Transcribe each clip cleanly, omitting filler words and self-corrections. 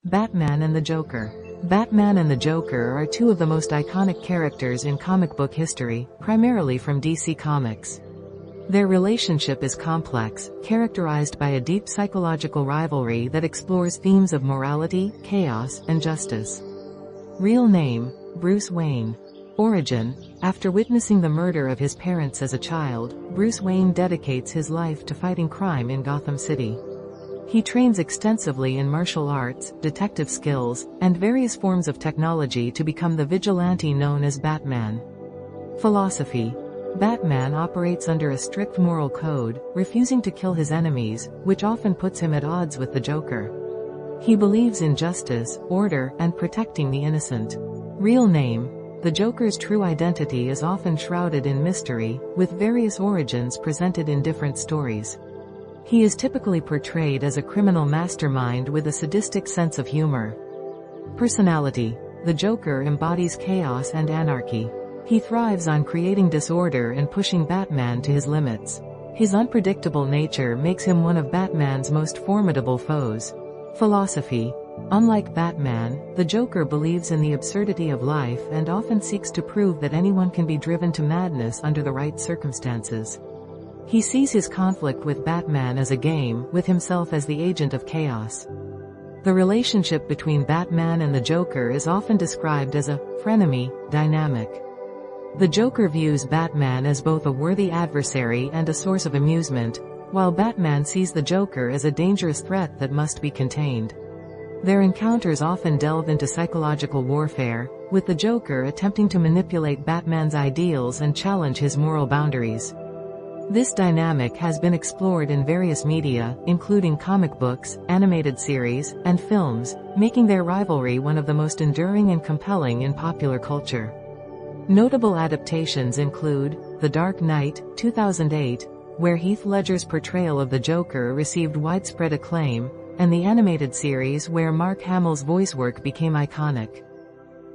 Batman and the Joker. Batman and the Joker are two of the most iconic characters in comic book history, primarily from DC Comics. Their relationship is complex, characterized by a deep psychological rivalry that explores themes of morality, chaos, and justice. Real name: Bruce Wayne. Origin: after witnessing the murder of his parents as a child, Bruce Wayne dedicates his life to fighting crime in Gotham City. He trains extensively in martial arts, detective skills, and various forms of technology to become the vigilante known as Batman. Philosophy: Batman operates under a strict moral code, refusing to kill his enemies, which often puts him at odds with the Joker. He believes in justice, order, and protecting the innocent. Real name: the Joker's true identity is often shrouded in mystery, with various origins presented in different stories. He is typically portrayed as a criminal mastermind with a sadistic sense of humor. Personality: the Joker embodies chaos and anarchy. He thrives on creating disorder and pushing Batman to his limits. His unpredictable nature makes him one of Batman's most formidable foes. Philosophy: unlike Batman, the Joker believes in the absurdity of life and often seeks to prove that anyone can be driven to madness under the right circumstances. He sees his conflict with Batman as a game, with himself as the agent of chaos. The relationship between Batman and the Joker is often described as a frenemy dynamic. The Joker views Batman as both a worthy adversary and a source of amusement, while Batman sees the Joker as a dangerous threat that must be contained. Their encounters often delve into psychological warfare, with the Joker attempting to manipulate Batman's ideals and challenge his moral boundaries. This dynamic has been explored in various media, including comic books, animated series, and films, making their rivalry one of the most enduring and compelling in popular culture. Notable adaptations include The Dark Knight, 2008, where Heath Ledger's portrayal of the Joker received widespread acclaim, and the animated series where Mark Hamill's voice work became iconic.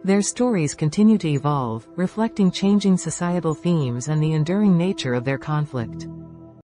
Their stories continue to evolve, reflecting changing societal themes and the enduring nature of their conflict.